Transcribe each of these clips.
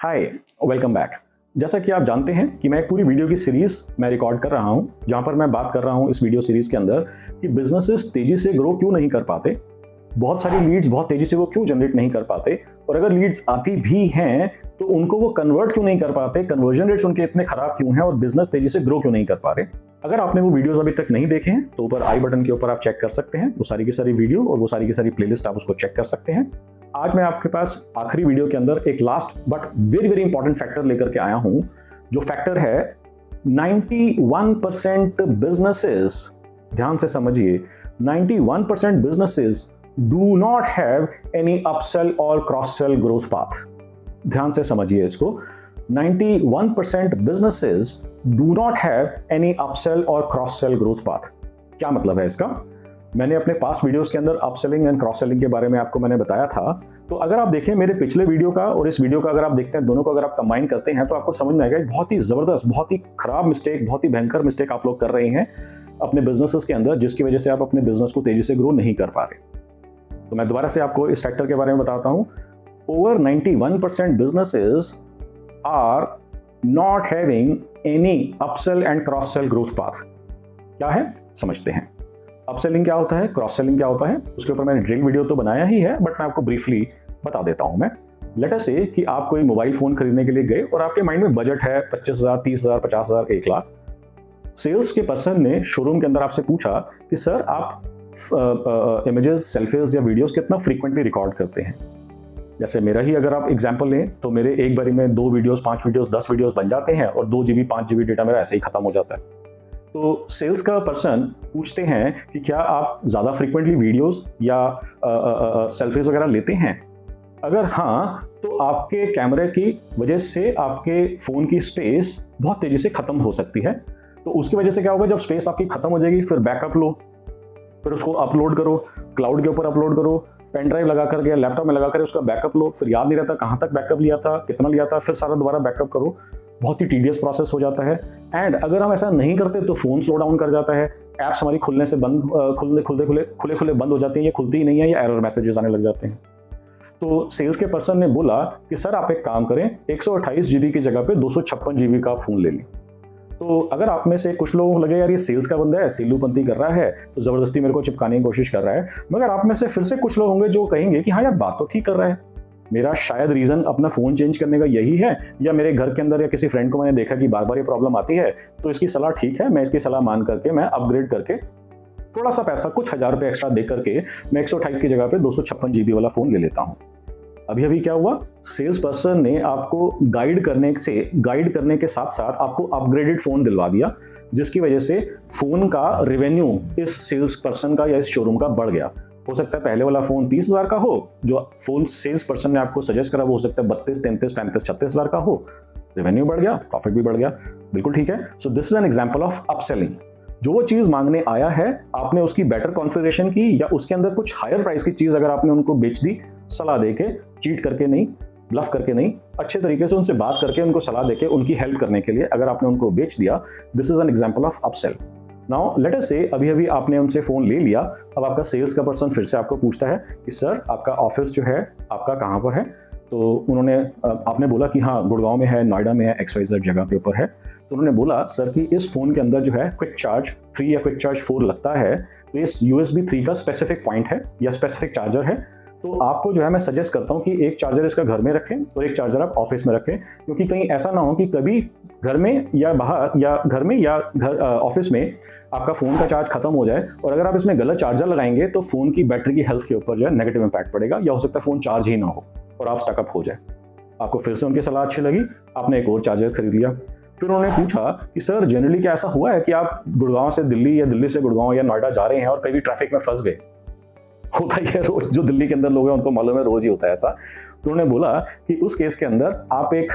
हाय, welcome back. जैसा कि आप जानते हैं कि मैं एक पूरी वीडियो की सीरीज मैं रिकॉर्ड कर रहा हूं, जहां पर मैं बात कर रहा हूं इस वीडियो सीरीज के अंदर कि बिजनेसेस तेजी से ग्रो क्यों नहीं कर पाते, बहुत सारी लीड्स बहुत तेजी से वो क्यों जनरेट नहीं कर पाते, और अगर लीड्स आती भी हैं तो उनको वो कन्वर्ट क्यों नहीं कर पाते, कन्वर्जन रेट्स उनके इतने खराब क्यों हैं और बिजनेस तेजी से ग्रो क्यों नहीं कर पा रहे। अगर आपने वो वीडियोस अभी तक नहीं देखे हैं तो ऊपर आई बटन के ऊपर आप चेक कर सकते हैं, वो सारी की सारी वीडियो और वो सारी की सारी प्लेलिस्ट आप उसको चेक कर सकते हैं। आज मैं आपके पास आखिरी वीडियो के अंदर एक last but very very important factor लेकर के आया हूं, जो फैक्टर है 91% बिजनेसेस, ध्यान से समझिए, 91% businesses do not have any upsell और क्रॉस सेल ग्रोथ पाथ। ध्यान से समझिए इसको, 91% businesses do not have any upsell और क्रॉस सेल ग्रोथ पाथ। क्या मतलब है इसका? मैंने अपने पास्ट वीडियोस के अंदर अपसेलिंग एंड क्रॉस सेलिंग के बारे में आपको मैंने बताया था। तो अगर आप देखें मेरे पिछले वीडियो का और इस वीडियो का, अगर आप देखते हैं दोनों को अगर आप कंबाइन करते हैं तो आपको समझ में आएगा एक बहुत ही जबरदस्त, बहुत ही खराब मिस्टेक, बहुत ही भयंकर मिस्टेक आप लोग कर रहे हैं अपने बिजनेसेस के अंदर, जिसकी वजह से आप अपने बिजनेस को तेजी से ग्रो नहीं कर पा रहे। तो मैं दोबारा से आपको इस फैक्टर के बारे में बताता हूं। Over 91% businesses are not having any upsell and cross sell growth path. क्या है समझते हैं। अपसेलिंग क्या होता है, क्रॉस सेलिंग क्या होता है, उसके ऊपर मैंने ड्रिल वीडियो तो बनाया ही है, बट मैं आपको ब्रीफली बता देता हूं। मैं लेट अस से कि आप कोई मोबाइल फोन खरीदने के लिए गए और आपके माइंड में बजट है 25,000, 30,000, 50,000, 1 लाख। सेल्स के पर्सन ने शोरूम के अंदर आपसे पूछा कि सर आप इमेजेस, सेल्फीज या वीडियोस कितना फ्रीक्वेंटली रिकॉर्ड करते हैं। जैसे मेरा ही अगर आप एग्जांपल लें तो मेरे एक बारी में 2 वीडियोस, 5 वीडियोस, 10 वीडियोस बन जाते हैं और 2 GB 5 GB डेटा मेरा ऐसे ही खत्म हो जाता है। तो सेल्स का पर्सन पूछते हैं कि क्या आप ज़्यादा फ्रीक्वेंटली वीडियोस या सेल्फीज वगैरह लेते हैं। अगर हाँ, तो आपके कैमरे की वजह से आपके फ़ोन की स्पेस बहुत तेज़ी से ख़त्म हो सकती है। तो उसकी वजह से क्या होगा, जब स्पेस आपकी ख़त्म हो जाएगी फिर बैकअप लो, फिर उसको अपलोड करो, क्लाउड के ऊपर अपलोड करो, पेन ड्राइव लगा करके या लैपटॉप में लगा कर उसका बैकअप लो, फिर याद नहीं रहता कहाँ तक बैकअप लिया था, कितना लिया था, फिर सारा दोबारा बैकअप करो। बहुत ही टीडियस प्रोसेस हो जाता है। एंड अगर हम ऐसा नहीं करते तो फ़ोन स्लो डाउन कर जाता है, ऐप्स हमारी खुलने से बंद, खुले बंद हो जाती हैं, ये खुलती ही नहीं है, या एरर मैसेजेस आने लग जाते हैं। तो सेल्स के पर्सन ने बोला कि सर आप एक काम करें, 128 GB की जगह पे 256 GB का फ़ोन ले लें। तो अगर आप में से कुछ लोगों को लगे यार ये सेल्स का बंदा है, सिल्लूपंती कर रहा है, तो ज़बरदस्ती मेरे को चिपकाने की कोशिश कर रहा है, मगर आप में से फिर से कुछ लोग होंगे जो कहेंगे कि हाँ यार बात तो ठीक कर रहा है, मेरा शायद रीज़न अपना फ़ोन चेंज करने का यही है, या मेरे घर के अंदर या किसी फ्रेंड को मैंने देखा कि बार बार ये प्रॉब्लम आती है, तो इसकी सलाह ठीक है, मैं इसकी सलाह मान करके मैं अपग्रेड करके थोड़ा सा पैसा, कुछ हज़ार रुपये एक्स्ट्रा दे करके मैं 128 की जगह पे 256 GB वाला फ़ोन ले लेता हूँ। अभी अभी क्या हुआ, सेल्स पर्सन ने आपको गाइड करने के साथ साथ आपको अपग्रेडेड फ़ोन दिलवा दिया, जिसकी वजह से फ़ोन का रेवेन्यू इस सेल्स पर्सन का या इस शोरूम का बढ़ गया। हो सकता है पहले वाला फ़ोन 30,000 का हो, जो फ़ोन सेल्स पर्सन ने आपको सजेस्ट करा वो हो सकता है 32, 33, 35, 36,000 का हो। रेवेन्यू बढ़ गया, प्रॉफिट भी बढ़ गया, बिल्कुल ठीक है। So this is an example of upselling. जो वो चीज़ मांगने आया है, आपने उसकी बेटर कॉन्फ़िगरेशन की या उसके अंदर कुछ हायर प्राइस की चीज़ अगर आपने उनको बेच दी, सलाह देके, चीट करके नहीं, ब्लफ करके नहीं, अच्छे तरीके से उनसे बात करके, उनको सलाह देके, उनकी हेल्प करने के लिए अगर आपने उनको बेच दिया, this is an example of upsell. Now let us से अभी आपने उनसे फ़ोन ले लिया, अब आपका सेल्स का पर्सन फिर से आपको पूछता है कि सर आपका ऑफिस जो है आपका कहाँ पर है। तो आपने बोला कि हाँ गुड़गांव में है, नोएडा में है, XYZ जगह के ऊपर है। तो उन्होंने बोला सर कि इस फ़ोन के अंदर जो है क्विक चार्ज 3 या क्विक चार्ज 4 लगता है, तो इस USB 3 का स्पेसिफिक पॉइंट है या स्पेसिफिक चार्जर है। तो आपको जो है मैं सजेस्ट करता हूँ कि एक चार्जर इसका घर में रखें और एक चार्जर आप ऑफिस में रखें, क्योंकि कहीं ऐसा ना हो कि कभी घर में या बाहर या घर में या ऑफिस में आपका फ़ोन का चार्ज खत्म हो जाए और अगर आप इसमें गलत चार्जर लगाएंगे तो फ़ोन की बैटरी की हेल्थ के ऊपर जो है नेगेटिव इंपैक्ट पड़ेगा, या हो सकता है फ़ोन चार्ज ही ना हो और आप स्टकअप हो जाए। आपको फिर से उनकी सलाह अच्छी लगी, आपने एक और चार्जर खरीद लिया। फिर उन्होंने पूछा कि सर जनरली क्या ऐसा हुआ है कि आप गुड़गांव से दिल्ली या दिल्ली से गुड़गांव या नोएडा जा रहे हैं और कभी ट्रैफिक में फंस गए? होता ही है रोज, जो दिल्ली के अंदर लोग हैं उनको मालूम है रोज ही होता है ऐसा। तो उन्होंने बोला कि उस केस के अंदर आप एक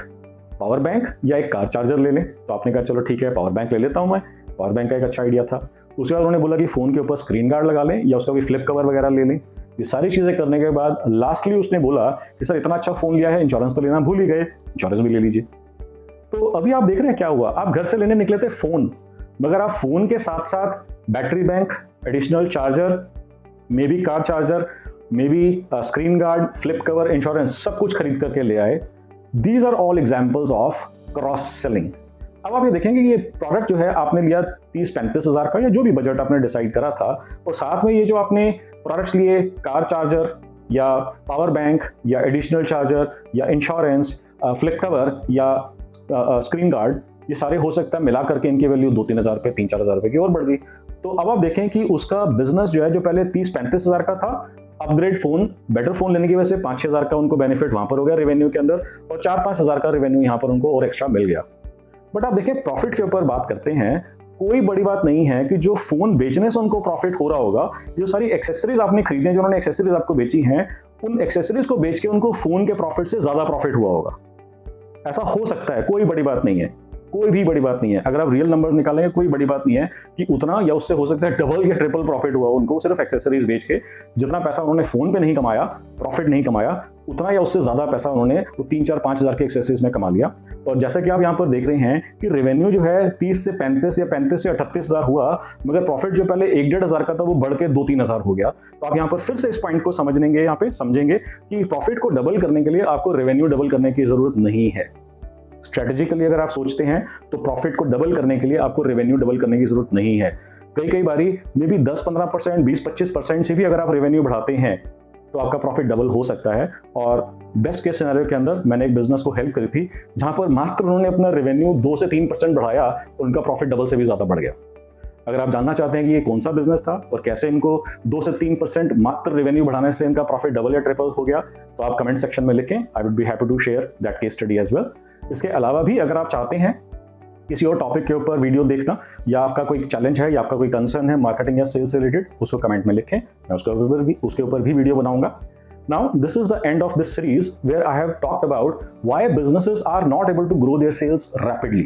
पावर बैंक या एक कार चार्जर ले लें। तो आपने कहा चलो ठीक है, पावर बैंक ले लेता हूं मैं, पावर बैंक का एक अच्छा आइडिया था। उसके बाद उन्होंने बोला कि फ़ोन के ऊपर स्क्रीन गार्ड लगा लें या उसका कोई फ्लिप कवर वगैरह ले लें। ये सारी चीज़ें करने के बाद लास्टली उसने बोला कि सर इतना अच्छा फ़ोन लिया है, इंश्योरेंस तो लेना भूल ही गए, इंश्योरेंस भी ले लीजिए। तो अभी आप देख रहे हैं क्या हुआ, आप घर से लेने निकले थे फ़ोन, मगर आप फ़ोन के साथ साथ battery bank, additional charger, maybe car charger, maybe screen guard, flip cover, insurance, सब कुछ खरीद करके ले आए, these are all examples of cross selling. अब आप ये देखेंगे कि ये प्रोडक्ट जो है आपने लिया 30-35 हज़ार का या जो भी बजट आपने डिसाइड करा था, और साथ में ये जो आपने प्रोडक्ट्स लिए, कार चार्जर या पावर बैंक या एडिशनल चार्जर या इंश्योरेंस, फ्लिप कवर या स्क्रीन गार्ड, ये सारे हो सकता है मिला करके इनकी वैल्यू 2-3 हज़ार रुपये, 3-4 हज़ार रुपये की और बढ़ गई। तो अब आप देखें कि उसका बिजनेस जो है, जो पहले 30-35 हज़ार का था, अपग्रेड फोन, बेटर फोन लेने की वजह से 5-6 हज़ार का उनको बेनिफिट वहां पर हो गया रेवेन्यू के अंदर, और 4-5 हज़ार का रेवेन्यू यहाँ पर उनको और एक्स्ट्रा मिल गया। बट आप देखिए प्रॉफिट के ऊपर बात करते हैं, कोई बड़ी बात नहीं है कि जो फोन बेचने से उनको प्रॉफिट हो रहा होगा, जो सारी एक्सेसरीज आपने खरीदी, जो उन्होंने एक्सेसरीज आपको बेची हैं, उन एक्सेसरीज को बेच के उनको फोन के प्रॉफिट से ज्यादा प्रॉफिट हुआ होगा। ऐसा हो सकता है, कोई बड़ी बात नहीं है, कोई भी बड़ी बात नहीं है। अगर आप रियल नंबर्स निकालेंगे, कोई बड़ी बात नहीं है कि उतना या उससे हो सकता है डबल या ट्रिपल प्रॉफिट हुआ उनको सिर्फ एक्सेसरीज बेच के। जितना पैसा उन्होंने फोन पे नहीं कमाया, प्रॉफिट नहीं कमाया, उतना या उससे ज्यादा पैसा उन्होंने 3-4-5 हज़ार के एक्सेसरीज में कमा लिया। और जैसा कि आप यहाँ पर देख रहे हैं कि रेवेन्यू जो है 30 से 35 या 35 से 38 हज़ार हुआ, मगर प्रॉफिट जो पहले 1-1.5 हज़ार का था वो बढ़ के 2-3 हज़ार हो गया। तो आप यहाँ पर फिर से इस पॉइंट को समझेंगे, यहाँ पे समझेंगे कि प्रॉफिट को डबल करने के लिए आपको रेवेन्यू डबल करने की जरूरत नहीं है। स्ट्रेटेजिकली अगर आप सोचते हैं तो प्रॉफिट को डबल करने के लिए आपको रेवेन्यू डबल करने की जरूरत नहीं है। कई बारी मे बी 10-15%, 20-25% से भी अगर आप रेवेन्यू बढ़ाते हैं तो आपका प्रॉफिट डबल हो सकता है। और बेस्ट केस सिनेरियो के अंदर मैंने एक बिजनेस को हेल्प करी थी जहां पर मात्र उन्होंने अपना रेवेन्यू 2 से 3% बढ़ाया और उनका प्रॉफिट डबल से भी ज्यादा बढ़ गया। अगर आप जानना चाहते हैं कि ये कौन सा बिजनेस था और कैसे इनको 2 से 3% मात्र रेवेन्यू बढ़ाने से इनका प्रॉफिट डबल या ट्रिपल हो गया, तो आप कमेंट सेक्शन में लिखें। I would be happy to share that case study as well. इसके अलावा भी अगर आप चाहते हैं किसी और टॉपिक के ऊपर वीडियो देखना, या आपका कोई चैलेंज है या आपका कोई कंसर्न है मार्केटिंग या सेल्स से रिलेटेड, उसको कमेंट में लिखें, मैं उसके ऊपर भी वीडियो बनाऊंगा। Now, this is the end of this series where I have talked about why businesses are not able to grow their sales rapidly.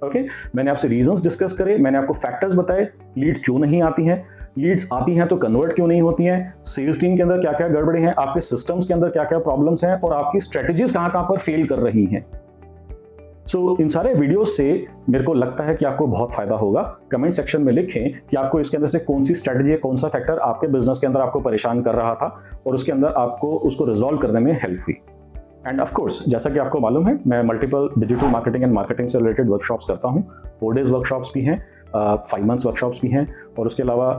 Okay? मैंने आपसे रीजंस डिस्कस करे, मैंने आपको फैक्टर्स बताए, लीड्स क्यों नहीं आती हैं, लीड्स आती हैं तो कन्वर्ट क्यों नहीं होती हैं, सेल्स टीम के अंदर क्या क्या गड़बड़े हैं, आपके सिस्टम्स के अंदर क्या क्या प्रॉब्लम्स हैं, और आपकी स्ट्रेटेजीज कहां पर फेल कर रही हैं। इन सारे वीडियोस से मेरे को लगता है कि आपको बहुत फायदा होगा। कमेंट सेक्शन में लिखें कि आपको इसके अंदर से कौन सी स्ट्रेटजी है, कौन सा फैक्टर आपके बिजनेस के अंदर आपको परेशान कर रहा था और उसके अंदर आपको उसको रिजॉल्व करने में हेल्प हुई। एंड ऑफ कोर्स, जैसा कि आपको मालूम है, मैं multiple digital marketing and marketing से रिलेटेड वर्कशॉप्स करता हूँ। 4 डेज वर्कशॉप्स भी हैं, 5 मंथ्स वर्कशॉप्स भी हैं, और उसके अलावा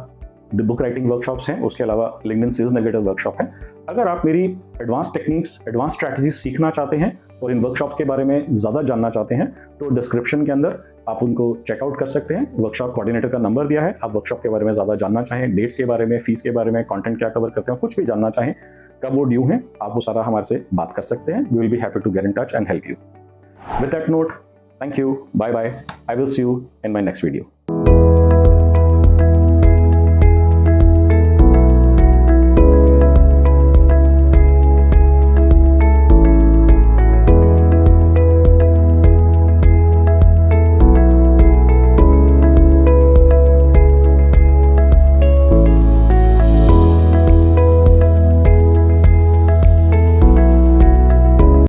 बुक राइटिंग वर्कशॉप्स हैं, उसके अलावा लिंक्डइन सेल्स नेविगेटर वर्कशॉप है। अगर आप मेरी एडवांस टेक्निक्स, एडवांस स्ट्रैटेजीज सीखना चाहते हैं और इन वर्कशॉप के बारे में ज़्यादा जानना चाहते हैं, तो डिस्क्रिप्शन के अंदर आप उनको चेकआउट कर सकते हैं। वर्कशॉप कोऑर्डिनेटर का नंबर दिया है। आप वर्कशॉप के बारे में ज़्यादा जानना चाहें, डेट्स के बारे में, फीस के बारे में, कंटेंट क्या कवर करते हैं, कुछ भी जानना चाहें, कब वो ड्यू है, आप वो सारा हमारे से बात कर सकते हैं। We will be happy to get in touch and help you. With that note, thank you, bye bye, I will see you in my next video.